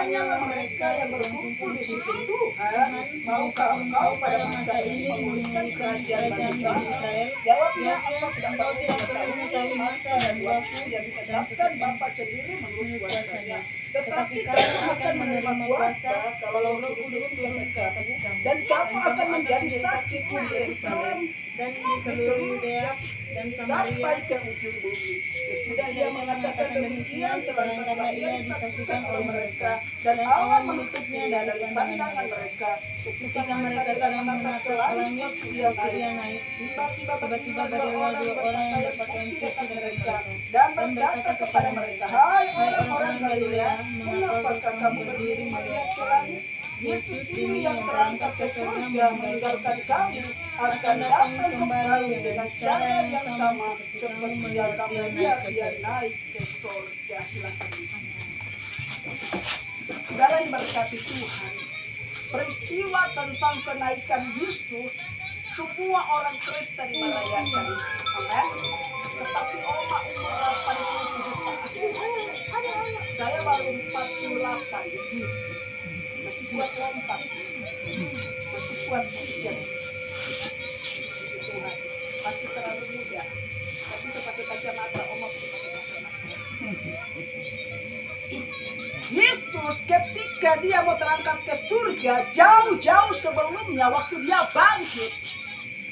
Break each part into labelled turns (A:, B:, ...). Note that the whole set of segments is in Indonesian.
A: Hanyalah mereka yang berkumpul di situ Tuhan, maukah engkau pada masa ini memulihkan kerajaan bagi Israel? Jawabnya, engkau tidak perlu mengetahui masa dan waktu yang ditetapkan Bapa sendiri menurut kuasanya. Tetapi kamu akan menerima kuasa kalau Roh Kudus turun ke atas kamu, dan kamu akan menjadi saksi di Yerusalem
B: dan di seluruh Yudea dan Samaria
A: sampai ke ujung bumi. Sudah dia mengatakan demikian, terangkatlah ia disaksikan oleh mereka, dan awan menutupnya dari pandangan mereka.
B: ketika mereka sedang menatap ke langit, ia naik. Tiba-tiba barulah dua orang yang berpakaian putih dari mereka
A: dan berkata kepada mereka, hai orang-orang Galilea, mengapakah kamu berdiri melihat ke langit? Yesus ini yang terangkat ke surga meninggalkan kami akan datang kembali dengan cara yang sama seperti yang kami lihat dia naik ke surga. Silakan. Saudara diberkati Tuhan, peristiwa tentang kenaikan Yesus semua orang Kristen merayakan. Amin. Tetapi Oma umur 87 tahun, saya baru 48, masih kuat lompat, masih kuat hujan. Tuhan, masih terlalu muda, tapi itu pakai kacamata. Oma pakai kacamata. Yesus ketika dia mau terangkat ke surga, jauh-jauh sebelumnya waktu dia bangkit,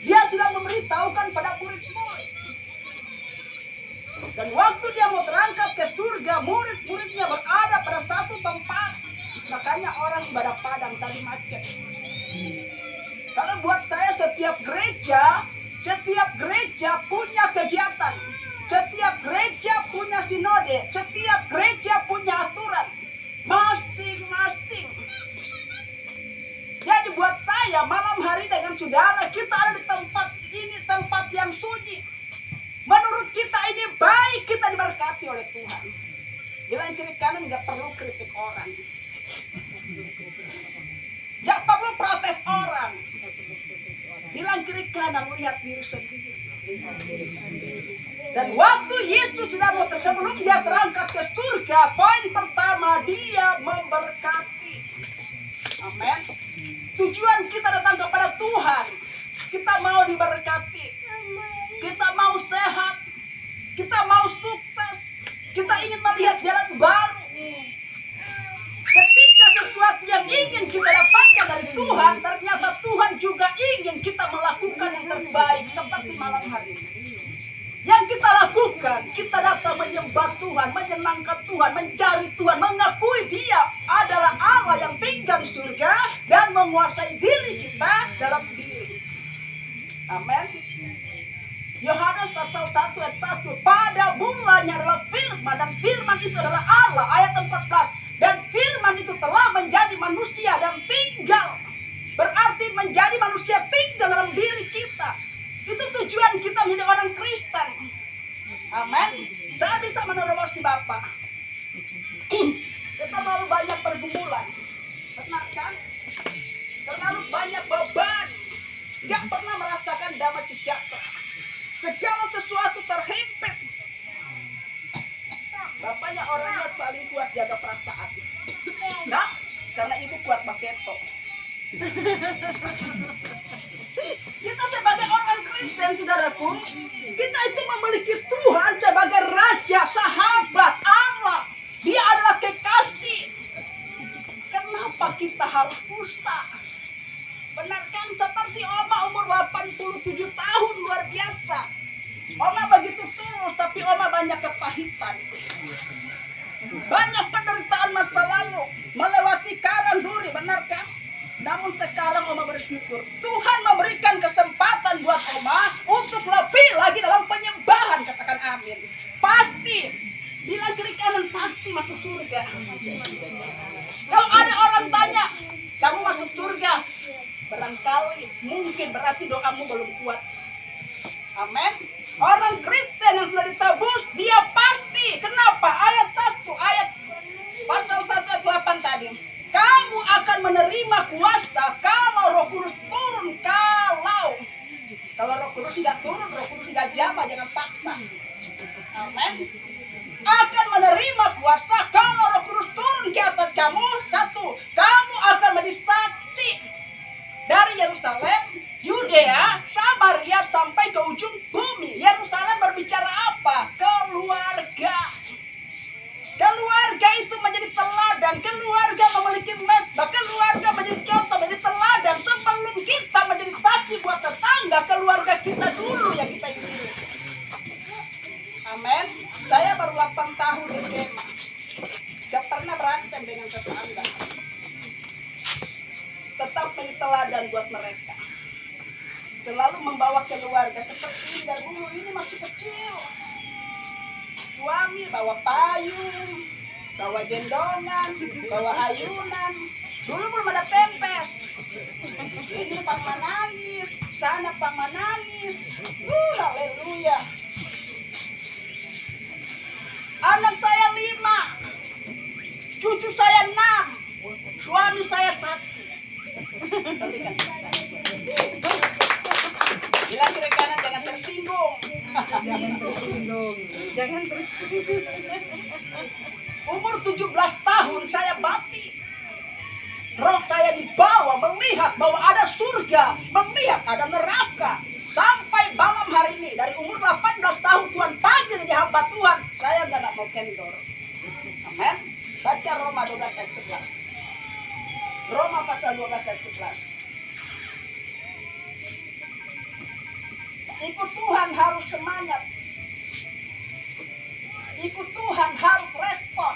A: dia sudah memberitahukan pada murid-murid. Dan waktu dia mau terangkat ke surga, murid-muridnya berada pada satu tempat. Makanya orang ibadah padang tadi macet. Karena buat saya setiap gereja punya kegiatan. Setiap gereja punya sinode. Setiap gereja punya aturan. Masing-masing. Jadi buat saya malam hari dengan saudara, kita ada di tempat ini, tempat yang sunyi. Menurut kita ini baik, kita diberkati oleh Tuhan. Bilang kiri kanan nggak perlu kritik orang, nggak perlu protes orang. Bilang kiri kanan, lihat diri sendiri. Dan waktu Yesus sudah mau sebelum dia terangkat ke surga, poin pertama dia memberkati. Amin. Tujuan kita datang kepada Tuhan, kita mau diberkati, kita mau sehat, kita mau sukses, kita ingin melihat jalan baru. Ketika sesuatu yang ingin kita dapatkan dari Tuhan, ternyata Tuhan juga ingin kita melakukan yang terbaik seperti malam hari ini. Yang kita lakukan, kita datang menyembah Tuhan, menyenangkan Tuhan, mencari Tuhan, mengakui Dia adalah Allah yang tinggal di surga dan menguasai diri kita dalam diri. Amin. Yohanes pasal 1 ayat 1, pada mulanya adalah firman, dan firman itu adalah Allah. Ayat 14, dan firman itu telah menjadi manusia dan tinggal. Berarti menjadi manusia tinggal dalam diri kita. Itu tujuan kita menjadi orang Kristen. Amin. Saya bisa menerobosi Bapak. Kita terlalu banyak pergumulan, benar kan? Terlalu banyak beban, gak pernah merasakan damai sejahtera. Segala sesuatu terhimpit. Bapaknya orangnya paling kuat jaga perasaan. Nah, karena ibu kuat baketo. Kita sebagai orang Kristen, saudaraku, kita itu memiliki Tuhan sebagai Raja, sahabat, Allah. Dia adalah kekasih. Kenapa kita harus dusta? Benar kan? Seperti Oma umur 87 tahun, luar biasa. Oma begitu tulus, tapi Oma banyak kepahitan. Banyak penderitaan masa lalu, melewati karang duri, benar kan? Namun sekarang Oma bersyukur, Tuhan memberikan kesempatan buat Oma untuk lebih lagi dalam penyembahan. Katakan amin. Pasti, bilang kiri kanan, pasti masuk surga. Kalau ada orang tanya, kamu masuk surga? Barangkali, mungkin berarti doamu belum kuat. Amin. Orang Kristen yang sudah ditebus, dia pasti. Kenapa? Ayat 1, ayat pasal 1 ayat 8 tadi. Kamu akan menerima kuasa kalau Roh Kudus turun. Kalau Roh Kudus tidak turun, Roh Kudus tidak jama, jangan paksa. Amin. Akan menerima kuasa kalau Roh Kudus turun ke atas kamu Tuhan buat mereka. Selalu membawa keluarga seperti ini, dan dulu ini masih kecil. Suami bawa payung, bawa gendongan, bawa ayunan. Dulu belum ada pempes. Ini paman nangis, sana paman nangis. Haleluya. Anak saya 5, cucu saya 6, suami saya 1. Bilang kiri kanan jangan tersinggung.
B: Jangan terus.
A: Umur 17 tahun saya mati. Roh saya dibawa melihat bahwa ada surga, melihat ada neraka. Sampai malam hari ini, dari umur 18 tahun Tuhan panggil jadi hamba Tuhan, saya nggak mau kendor. Amin. Baca Roma 12 ayat 11. Roma pasal 12 ayat 11. Ikut Tuhan harus semangat. Ikut Tuhan harus respon.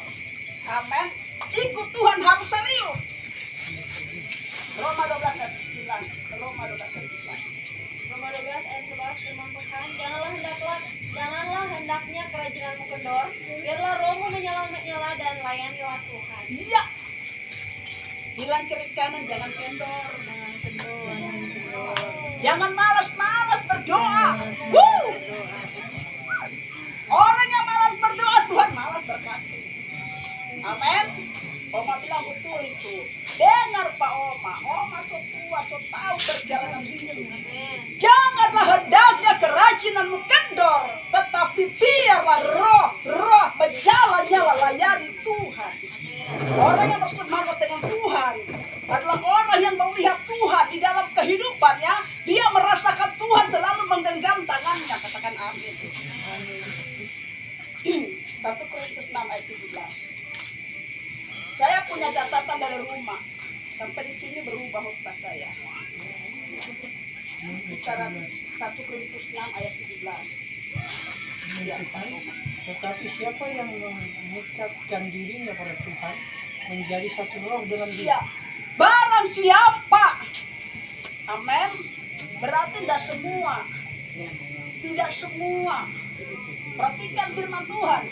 A: Amin. Ikut Tuhan harus serius. Roma 12 ayat 11. Roma 12 ayat 11.
C: Roma 12 ayat 11 firman Tuhan, janganlah hendaknya kerajinanmu kendor, biarlah rohmu menyala-nyala dan layanilah Tuhan.
A: Iya. Bilang kiri kanan jangan kendor. Jangan malas-malas berdoa. Orang yang malas berdoa Tuhan malas berkati. Amin. Oma bilang betul itu. Dengar Pak Oma. Oma so tua, so tahu perjalanan hidup. Janganlah hendaknya kerajinanmu kendor, tetapi biarlah roh berjalan-nyala layani Tuhan. Orang yang bersemangat dengan Tuhan adalah orang yang melihat Tuhan di dalam kehidupannya. Dia merasakan Tuhan selalu menggenggam tangannya. Katakan amin. 1 Korintus 6 ayat 17. Saya punya catatan dari rumah. Sampai di sini berubah khotbah saya. Bicara 1 Korintus 6 ayat 17. Ya,
D: Tetapi siapa yang mengikatkan dirinya pada Tuhan menjadi satu roh dengan
A: ya.
D: dia.
A: Barang siapa. Amin. Berarti tidak semua. Tidak semua. Perhatikan firman Tuhan.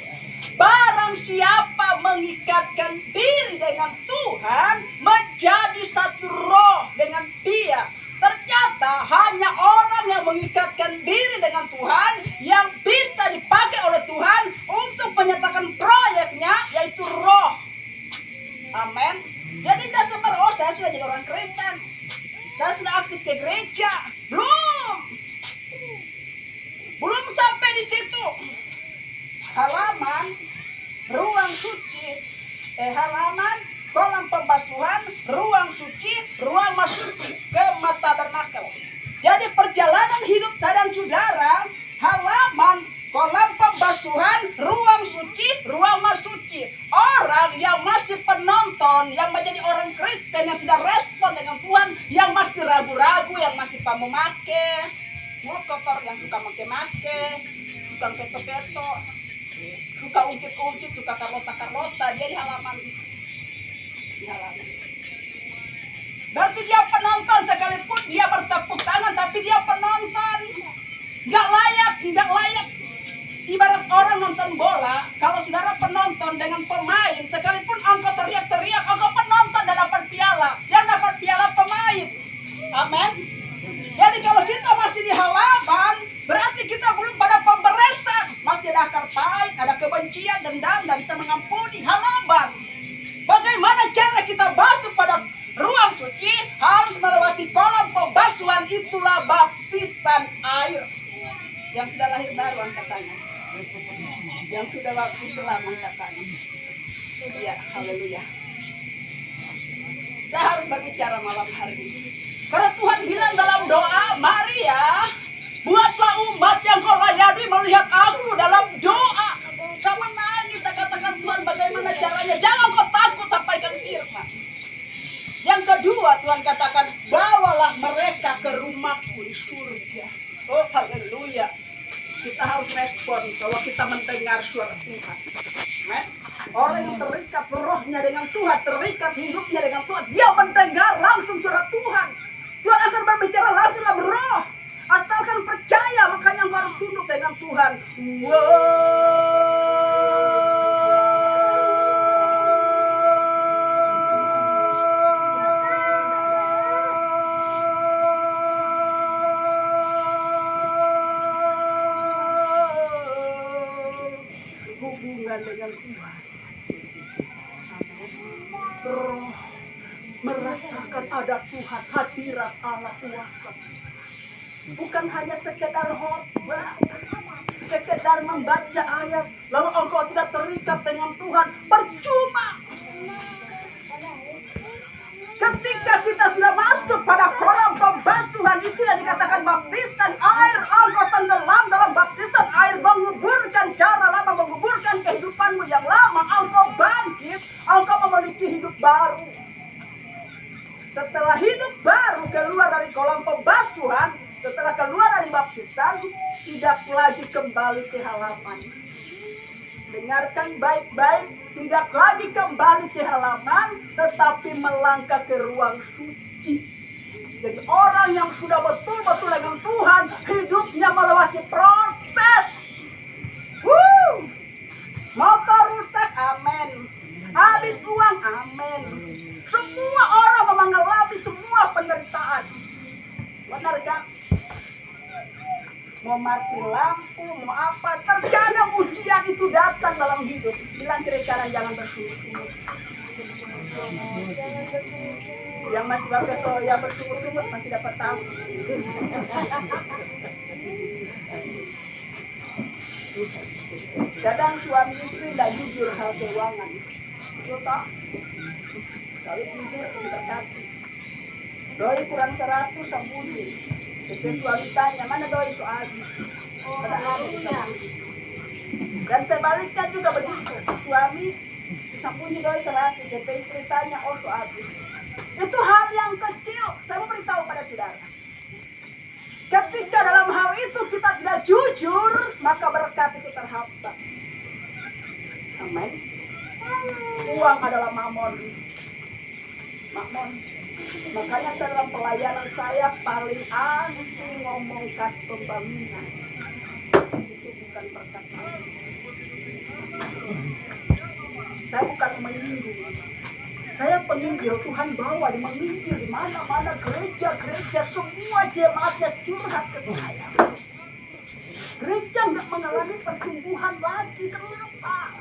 A: Barang siapa mengikatkan diri dengan Tuhan menjadi satu roh dengan dia. Ternyata hanya orang yang mengikatkan diri dengan Tuhan yang bisa dipakai oleh Tuhan untuk menyatakan proyeknya, yaitu roh. Amin. Jadi tidak seperti saya sudah jadi orang Kristen, saya sudah aktif ke gereja. Belum sampai di situ. Halaman ruang suci, halaman kolam pembasuhan, ruang suci, ruang masuci ke tabernakel. Jadi perjalanan hidup saya dan saudara, halaman kolam pembasuhan, ruang suci, ruang masuci. Orang yang masih penonton, yang menjadi orang Kristen yang tidak respon dengan Tuhan, yang masih ragu-ragu, yang masih pamumake, mulut kotor, yang suka make-make, suka peto-peto, suka ungkit-ungkit, suka karlota-karlota, dia di halaman. Berarti dia penonton, sekalipun dia bertepuk tangan, tapi dia penonton. Nggak layak. Ibarat orang nonton bola, kalau saudara penonton dengan pemain, sekalipun engkau teriak-teriak, engkau penonton dan dapat piala. Yang dapat piala pemain. Amin. Jadi kalau kita masih di halaman, berarti kita belum pada pemberesan. Masih ada akar pahit, ada kebencian, dendam, dan bisa mengampuni. Halaman. Bagaimana cara kita basuh pada ruang suci? Harus melewati kolam pembasuhan, itulah baptisan air. Yang sudah lahir baru angkat tangan. Yang sudah Islam angkat tangan. Ya, haleluya. Saya harus berbicara malam hari ini. Karena Tuhan bilang dalam doa, Maria, buatlah umat yang kau layani melihat aku dalam doa. Sama nangis, saya katakan Tuhan bagaimana caranya. Jangan kau takut, sampaikan firman. Yang kedua Tuhan katakan, bawalah mereka ke rumahku di surga. Oh haleluya. Kita harus respon bahwa kita mendengar suara Tuhan. Orang yang terikat rohnya dengan Tuhan, terikat hidupnya dengan Tuhan, dia mendengar langsung suara Tuhan. Tuhan dengan Tuhan. Roh merasakan ada Tuhan, hadirat Allah kuasa. Bukan hanya sekedar khotbah, sekedar membaca ayat, lalu engkau tidak terikat dengan Tuhan, percuma. Ketika kita sudah masuk pada kolam pembasuhan itu yang dikatakan baptisan air, engkau tenggelam dalam baptisan air, menguburkan cara lama, menguburkan kehidupanmu yang lama, engkau bangkit, engkau memiliki hidup baru. Setelah hidup baru keluar dari kolam pembasuhan, setelah keluar dari baptisan, tidak lagi kembali ke halaman. Dengarkan baik-baik, tidak lagi kembali ke halaman, tetapi melangkah ke ruang suci. Jadi orang yang sudah betul-betul dengan Tuhan, hidupnya melewati proses. Motor rusak, amin. Habis uang, amin. Semua orang mengalami semua penderitaan. Benar kan? Mau mati lampu, mau apa, terkadang ujian itu datang dalam hidup. Bilang kiri kanan, jangan bersungut-sungut. Yang masih baru yang bersungut-sungut masih dapat tahu. Kadang suami istri tidak jujur hal keuangan. Lo tak? Kalau jujur kita kasih. Doi kurang 100 sembunyi. Jadi suami tanya, mana doi soal pada akhirnya. Dan sebaliknya juga begitu. Suami sembunyi doi 100. Jadi istri tanya, oh soal itu hal yang kecil. Saya mau beritahu pada saudara. Ketika dalam hal itu kita tidak jujur, maka berkat itu terhambat. Amin. Uang adalah mamon. Mamon. Makanya dalam pelayanan saya paling anti ngomong kas pembangunan. Itu bukan berkat saya. Saya bukan menyinggung. Saya penginjil, Tuhan bawa di menginjil di mana-mana gereja-gereja, semua jemaatnya curhat ke saya. Gereja nggak mengalami pertumbuhan lagi, kenapa?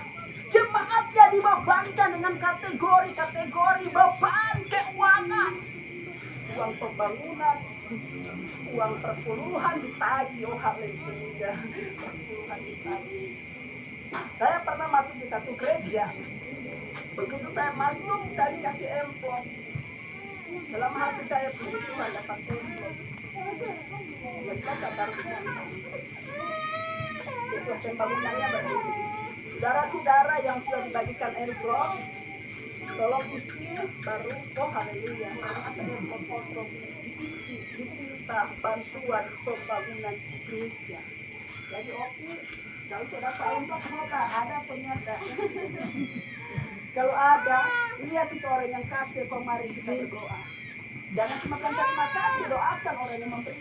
A: Jemaatnya dibebankan dengan kategori-kategori beban keuangan. Uang pembangunan, uang perpuluhan ditagih, oh haleluya. Perpuluhan ditagih. Saya pernah masuk di satu gereja. Begitu saya masuk, saya dikasih amplop. Dalam hati saya, puji Tuhan dapat amplop. Lepas dapat itu pembangunannya berbeda. Saudara-saudara yang sudah dibagikan amplop, tolong isi baru, oh haleluya. Ada amplop kosong. Diminta bantuan pembangunan gereja. Jadi oke, kalau sudah amplop semoga ada ternyata. Kalau ada, lihat itu orang yang kasih, mari kita berdoa. Jangan cuma terima kasih, doakan orang yang memberi.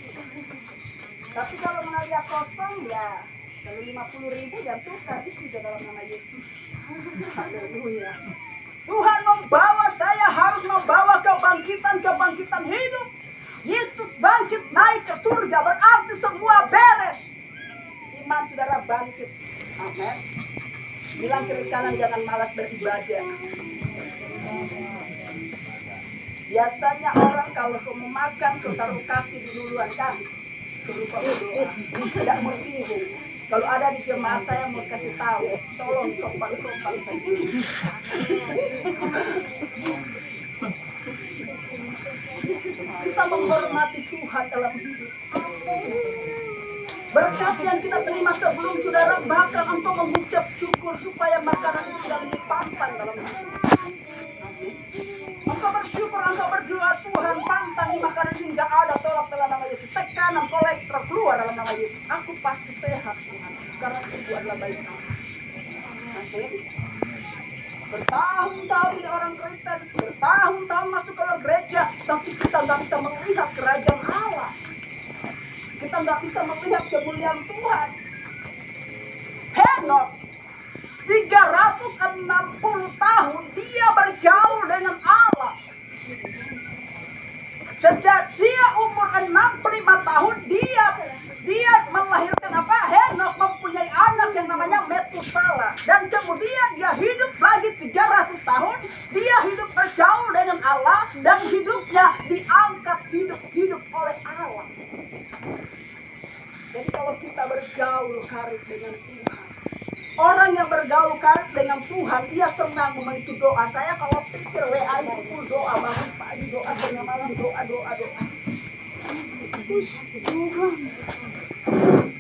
A: Tapi kalau melihat kosong, ya kalau 50.000 ya tukar, itu juga dalam nama Yesus. Haleluya. Tuhan membawa saya harus membawa kebangkitan hidup. Yesus bangkit naik ke surga, berarti semua beres. Iman saudara bangkit. Amin. Bilang kiri kanan, jangan malas beribadah. Biasanya orang kalau mau makan, taruh kaki di duluan kaki. Lupa berdoa. Tidak mau singgung. Kalau ada di jemaat saya mau kasih tahu, tolong sopan-sopan saja. Kita menghormati Tuhan dalam hidup. Berkat yang kita terima sebelum saudara bahkan untuk mengucap syukur supaya makanan itu tidak dipantang dalam hidup. Engkau bersyukur, engkau berdoa, Tuhan pantang di makanan ini tidak ada, tolak dalam nama Yesus. Tekanan kolektor keluar dalam nama Yesus. Aku pasti sehat Tuhan, karena itu adalah baik Allah. Bertahun-tahun di orang Kristen, bertahun-tahun masuk ke gereja, tapi kita nggak bisa melihat kerajaan Allah. Kita nggak bisa melihat kemuliaan Tuhan. Henok 360 tahun dia bergaul dengan Allah. Sejak dia umur 65 tahun dia melahirkan apa? Henok mempunyai anak yang namanya Metusala. Dan kemudian doa. Saya kalau pikir WA itu full doa, bangun pagi doa, tengah malam doa.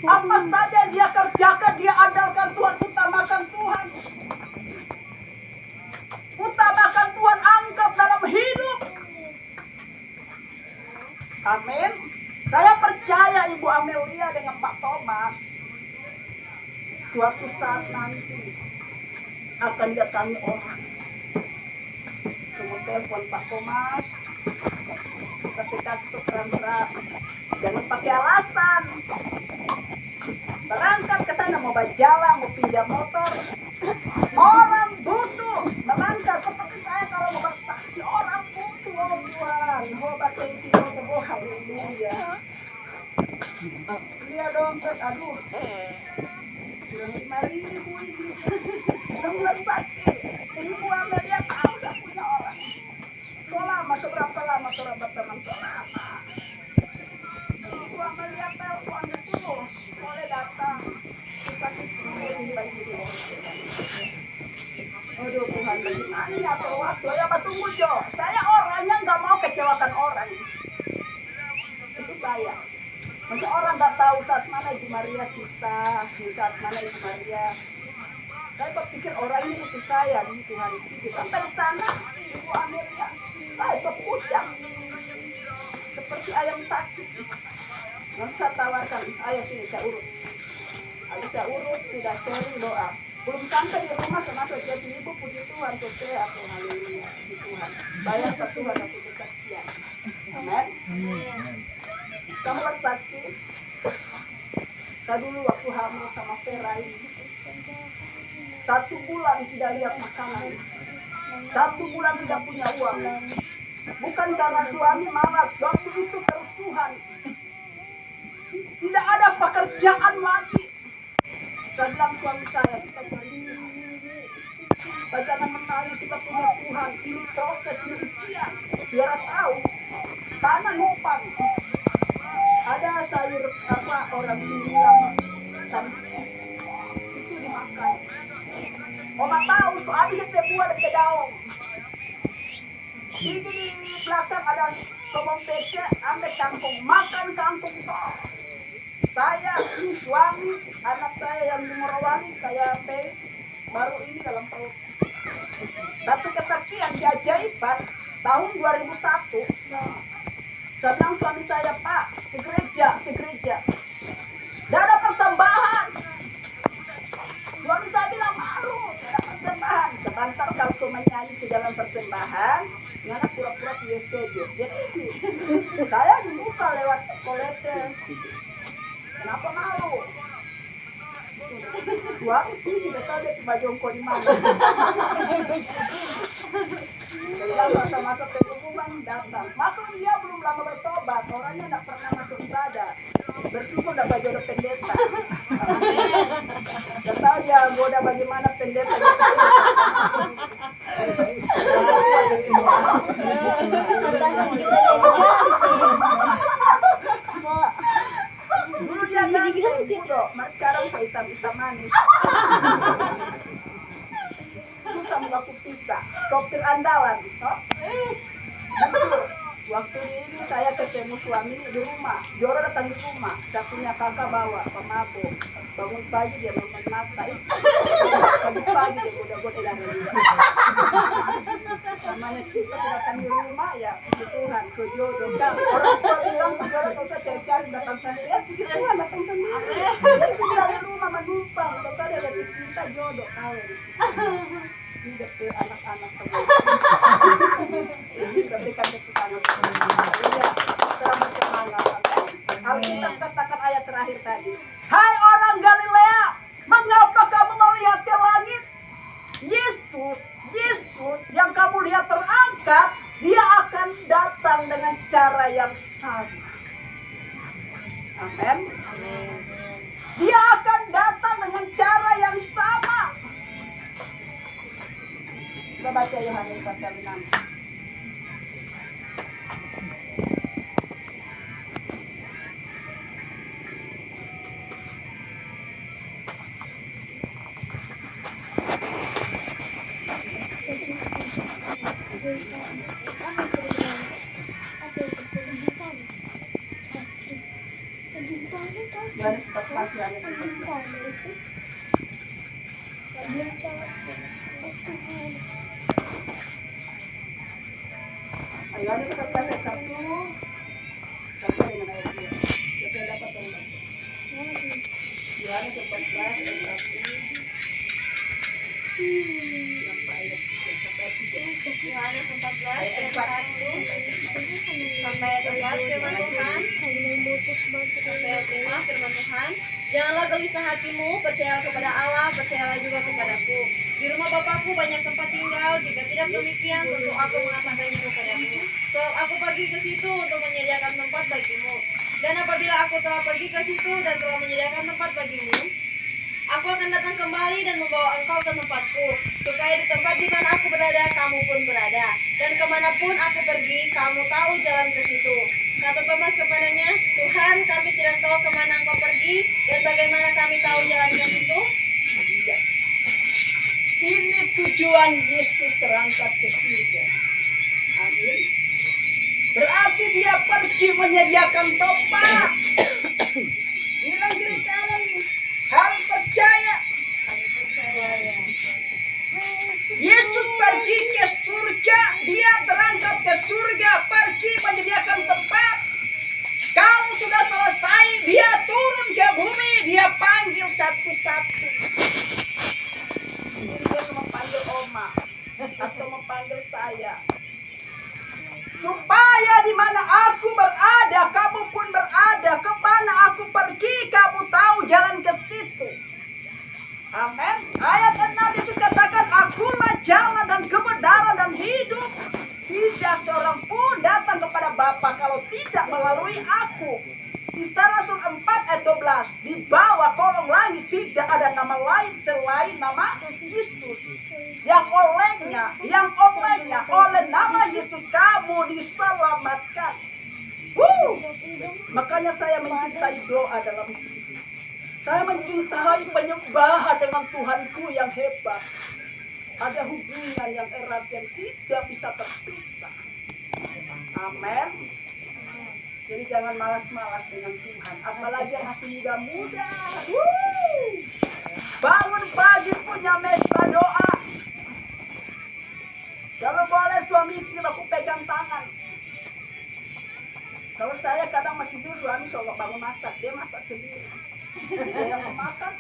A: Apa saja dia kerjakan, dia andalkan Tuhan, utamakan Tuhan. Utamakan Tuhan, angkat dalam hidup. Amin. Saya percaya Ibu Amelia dengan Pak Thomas suatu saat nanti akan datangi orang. Cuma telepon Pak Thomas, ketika itu terang-terang, jangan pakai alasan. Berangkat ke sana mau berjalan, mau pinjam motor. Orang butuh berangkat seperti saya kalau mau bersaksi, orang butuh. Oh Tuhan, oh bersaksi, oh haleluya. Dia dompet, aduh. Sudah 5.000 ini. Sebulan sakit. Ibu Amelia tahu gak punya orang. Seberapa lama seorang berteman selama. Ibu Amelia telepon itu, boleh datang. Kita ini bagi dia. Aduh Tuhan, bagaimana ya atur waktu? Ya tunggu Jo. Saya orangnya nggak mau kecewakan orang. Itu saya. Masa orang nggak tahu saat mana Ibu Maria kita, saat mana Ibu Maria. Saya berpikir orang ini butuh saya di Tuhan itu. Sampai di sana Ibu Amelia, saya berpucat seperti ayam sakit. Nanti saya tawarkan, ayo sini saya urut. Habis saya urut, sudah sharing doa. Belum sampai di rumah sama jadi ibu, puji Tuhan, saya aku haleluya di Tuhan. Bayar ke Tuhan aku kesaksian. Amin. Kamu bersaksi. Saya dulu waktu hamil sama Vera ini, 1 bulan tidak lihat makanan, 1 bulan tidak punya uang. Bukan karena suami malas, waktu itu kerusuhan, tidak ada pekerjaan lagi. Saya bilang suami saya, kita cari bagaimana mengenali kita punya Tuhan. Ini proses, ini ujian. Biar tahu tanah numpang. Ada sayur apa orang bilang itu dimakan. Oma tahu soalnya dia buat ke daun. Ini di belakang ada kebun pece, ambil kangkung, makan kangkung toh. Saya, suami, anak saya yang di Morowali, saya pay, baru ini dalam perut. Satu kesaksian keajaiban tahun 2001. Saya bilang suami saya, Pak, ke gereja. Tidak ada persembahan. Suami saya bilang malu, tidak ada persembahan. Sebentar kalau cuma nyanyi di dalam persembahan, nyana pura-pura PSTJ. Jadi saya dibuka lewat kolektor. Kenapa malu? Suami sih tidak tahu dia coba jongkok di mana. Dia masa-masa penghubungan datang. Masuk dia belum lama bertobat. Orangnya tidak pernah masuk ibadah. Bersyukur dapat jodoh pendeta. Tidak tahu dia goda bagaimana pendeta. Dulu dia ganteng, bodoh. Sekarang saya hitam manis. Susah mengaku pisah. Dokter andalan. Waktu ini saya ketemu suami di rumah. Joro datang di rumah. Saya punya kakak bawa pemabuk. Bangun pagi dia makan mata. Pagi-pagi dia goda-goda dari rumah. Namanya kita datang di rumah ya puji Tuhan, ke jodoh. Orang tua bilang jodoh kalau saya cari datang sendiri. Ya puji Tuhan datang sendiri. Jadi kita di rumah menumpang. Kalau ada dari kita jodoh kawin. Ini ke anak-anak semua. Ini berikan kesukaan. Iya, selamat semangat. Alkitab katakan ayat terakhir tadi. Hai orang Galilea, mengapa kamu melihat ke langit? Yesus yang kamu lihat terangkat, dia akan datang dengan cara yang sama. Amin. Dia akan datang dengan cara yang sama. Kita baca Yohanes pasal 6. Yohanes 14 ayat 14. Yohanes 14 ayat 1 sampai dengan ayat 2. Siapa yang dapat tolong? Yohanes 14 ayat 1 sampai ayat 3 sampai ayat 3.
C: Yohanes 14 ayat 1 sampai ayat 4 firman Tuhan. Sampai ayat 5 firman Tuhan. Janganlah gelisah hatimu, percayalah kepada Allah, percayalah juga kepadaku. Di rumah Bapakku banyak tempat tinggal, jika tidak demikian tentu aku mengatakannya kepadamu. Sebab aku pergi ke situ untuk menyediakan tempat bagimu. Dan apabila aku telah pergi ke situ dan telah menyediakan tempat bagimu, aku akan datang kembali dan membawa engkau ke tempatku, supaya di tempat di mana aku berada, kamu pun berada. Dan kemanapun aku pergi, kamu tahu jalan ke situ. Kata Thomas kepadanya, Tuhan, kami tidak tahu kemana engkau pergi, dan bagaimana kami tahu jalan ke situ?
A: Ini tujuan Yesus terangkat ke surga. Amin. Berarti dia pergi menyediakan tempat. Bilang gereja ini harus percaya. Yesus pergi ke surga, dia terangkat ke surga, pergi menyediakan tempat. Kalau sudah selesai, dia turun ke bumi, dia panggil satu-satu. Dia memanggil Oma atau memanggil saya. Supaya di mana aku berada, kamu pun berada. Kemana aku pergi, kamu tahu jalan ke situ. Amin. Ayat 6 Yesus katakan, akulah jalan dan kebenaran dan hidup. Tidak seorang pun datang kepada Bapa kalau tidak melalui aku. Kisah Rasul 4 ayat 12. Di bawah kolong langit tidak ada nama lain selain nama Yesus. Yang olehnya, oleh nama Yesus kamu diselamatkan. Makanya saya mencintai doa dalam hidup. Saya mencintai penyembahan dengan Tuhanku yang hebat. Ada hubungan yang erat yang tidak bisa terpisah. Amin. Jadi jangan malas-malas dengan Tuhan. Apalagi yang masih muda-muda. Bangun pagi punya mesa doa. Kalau boleh suami istri aku pegang tangan. Kalau saya kadang masih dulu suami solo bangun masak. Dia masak sendiri. Dia yang makan.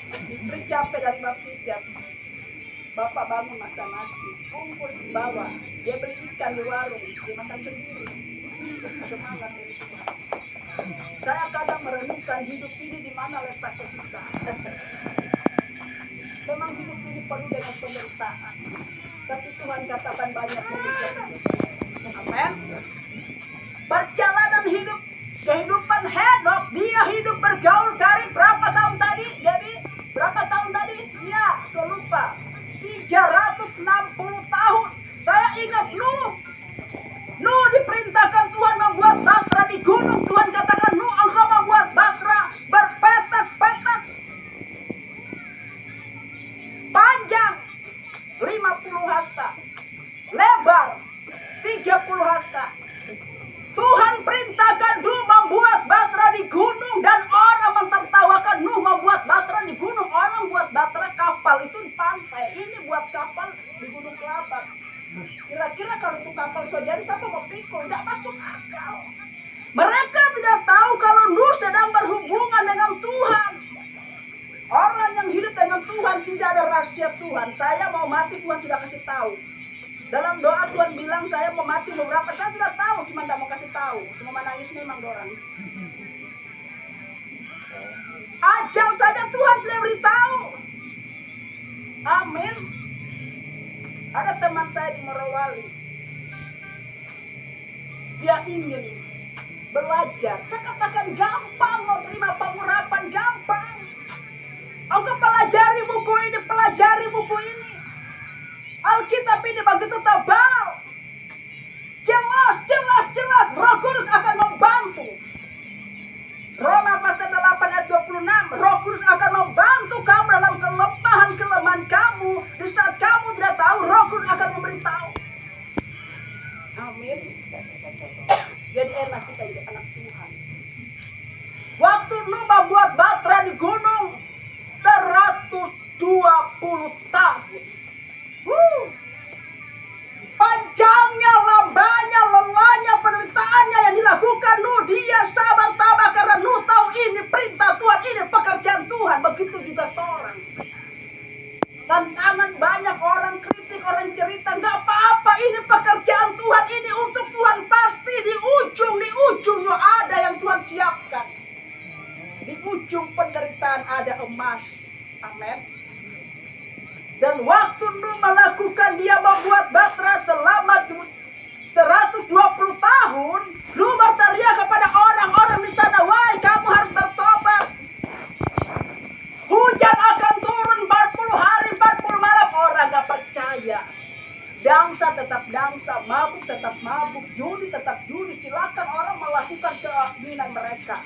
A: Istri capek dari bab pijat. Bapak bangun masak nasi. Kumpul di bawah. Dia beli ikan di warung. Dia makan sendiri. Semangat dari Tuhan. Saya kadang merenungkan hidup ini di mana letaknya kita. Memang hidup ini penuh dengan penderitaan. Tapi Tuhan katakan banyak kemuliaan. Amin. Perjalanan hidup, kehidupan Henok, dia hidup bergaul dari berapa tahun tadi? Jadi berapa tahun tadi? Ya, saya lupa. 360 tahun. Saya ingat Nuh diperintahkan Tuhan membuat batra di gunung. Tuhan katakan, Nuh engkau membuat batra berpetak-petak. Panjang 50 hasta. Lebar 30 hasta. Tuhan perintahkan Nuh membuat batra di gunung. Dan orang mentertawakan Nuh membuat batra di gunung. Orang buat batra kapal itu di pantai. Ini buat kapal di Gunung Kelabat. Kira-kira kalau itu kapal saudara siapa mau pikul? Tidak masuk akal. Mereka tidak tahu kalau Nuh sedang berhubungan dengan Tuhan. Orang yang hidup dengan Tuhan tidak ada rahasia Tuhan. Saya mau mati Tuhan sudah kasih tahu. Dalam doa Tuhan bilang saya mau mati beberapa, saya sudah tahu, cuma tidak mau kasih tahu. Cuma menangis memang orang. Ajal saja Tuhan sudah beritahu. Amin. Ada teman saya di Morowali. Dia ingin belajar. Saya katakan gampang, mau terima pengurapan gampang. Engkau pelajari buku ini, pelajari buku ini. Alkitab ini begitu tebal. Jelas. Roh Kudus akan membantu. Roma pasal 8 ayat 26. Roh Kudus akan membantu kamu dalam kelemahan kamu. Di saat kamu tidak tahu, Roh Kudus akan memberitahu. Amin. Jadi enak kita jadi anak Tuhan. emas. Amin. Dan waktu Nuh melakukan, dia membuat batra selama 120 tahun. Nuh berteriak kepada orang-orang di sana, wahai kamu harus bertobat. Hujan akan turun 40 hari 40 malam. Orang gak percaya. Dangsa tetap dangsa, mabuk tetap mabuk, judi tetap judi. Silakan orang melakukan keinginan mereka.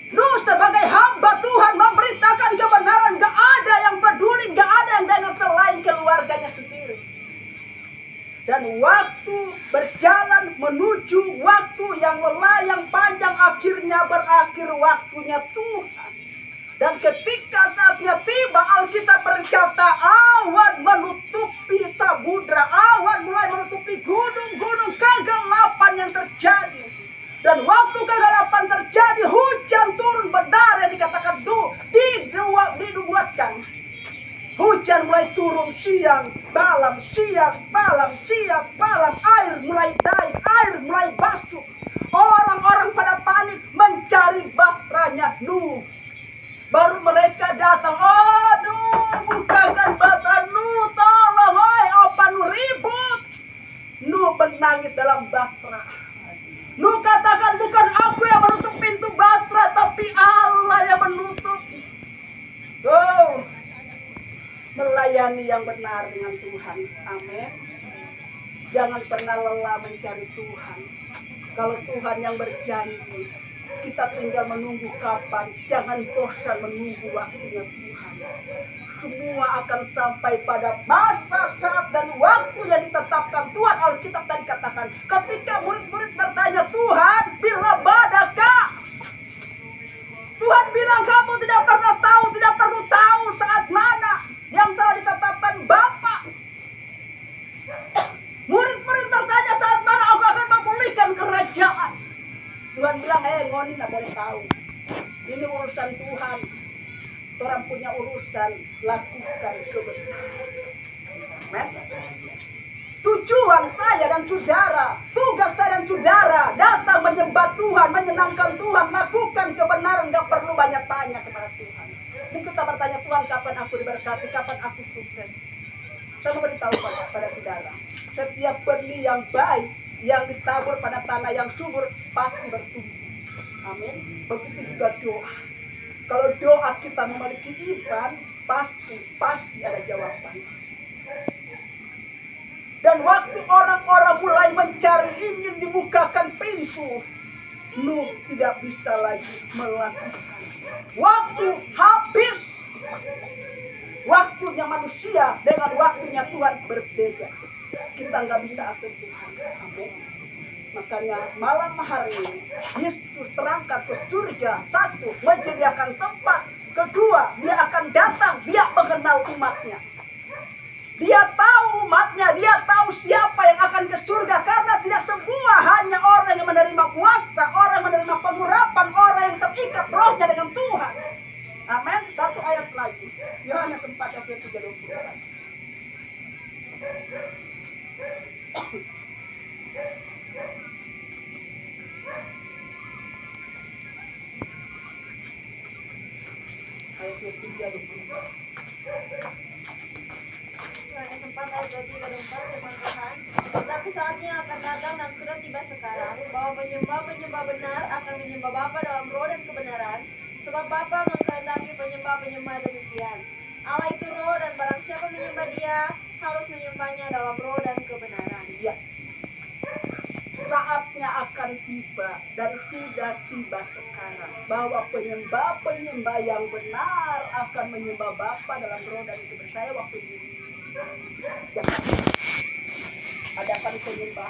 A: Nuh sebagai hamba Tuhan memberitakan kebenaran. Gak ada yang peduli, gak ada yang dengar selain keluarganya sendiri. Dan waktu berjalan menuju waktu yang melayang panjang, akhirnya berakhir waktunya Tuhan. Dan ketika saatnya tiba, Alkitab berkata awan menutupi samudra, awan mulai menutupi gunung-gunung, kegelapan yang terjadi. Dan waktu kegelapan terjadi, hujan turun benar yang dikatakan dibuatkan. Hujan mulai turun siang, malam, siang, malam, siang, malam. Air mulai naik, air mulai basuh. Orang-orang pada panik mencari batranya Nuh. Baru mereka datang, aduh, bukakan batra Nuh, tolong, oi, apa Nuh ribut? Nuh menangis dalam batra. Nuh katakan, bukan aku yang menutup pintu batra, tapi Allah yang menutup. Oh, melayani yang benar dengan Tuhan. Amin. Jangan pernah lelah mencari Tuhan. Kalau Tuhan yang berjanji, kita tinggal menunggu kapan. Jangan bosan menunggu waktunya Tuhan. Semua akan sampai pada masa, saat, dan waktu yang ditetapkan Tuhan. Alkitab tadi katakan, ketika murid-murid bertanya, Tuhan, bila badakah? Tuhan bilang, kamu tidak pernah tahu, tidak perlu tahu saat mana yang telah ditetapkan Bapa. Murid-murid bertanya, saat mana aku akan memulihkan kerajaan? Tuhan bilang, ngoni tidak boleh tahu. Ini urusan Tuhan. Orang punya urusan, lakukan kebenaran. Amen. Tujuan saya dan saudara, tugas saya dan saudara, datang menyembah Tuhan, menyenangkan Tuhan, lakukan kebenaran, gak perlu banyak tanya kepada Tuhan. Mungkin kita bertanya, Tuhan kapan aku diberkati, kapan aku sukses. Saya mau beritahu pada saudara, setiap benih yang baik, yang ditabur pada tanah yang subur, pasti bertumbuh. Amin. Begitu juga doa. Kalau doa kita memiliki iman, pasti ada jawaban. Dan waktu orang-orang mulai mencari, ingin dibukakan pintu, Nuh tidak bisa lagi melakukan. Waktu habis. Waktunya manusia dengan waktunya Tuhan berbeda. Kita nggak bisa atur Tuhan. Amin. Makanya malam hari ini Yesus terangkat ke surga. Satu, menyediakan tempat. Kedua, dia akan datang. Dia mengenal umatnya. Dia tahu umatnya. Dia tahu siapa yang akan ke surga. Karena tidak semua hanya orang yang menerima kuasa, orang yang menerima pengurapan, orang yang terikat rohnya dengan Tuhan. Amin. Satu ayat lagi. Yohanes 4 ayat 3:24. Ayat 3:24.
C: Yohanes 4 ayat 23-24 firman Tuhan. Tetapi saatnya akan datang dan sudah tiba sekarang, bahwa penyembah-penyembah benar akan menyembah Bapa dalam roh dan kebenaran, sebab Bapa mengkehendaki penyembah-penyembah demikian. Allah itu roh, dan barang siapa menyembah Dia harus menyembahnya dalam roh dan kebenaran.
A: Ya. Saatnya akan tiba dan sudah tiba sekarang, bahwa penyembah-penyembah yang benar akan menyembah Bapa dalam roh dan kebenaran. Saya waktu ini adakan penyembah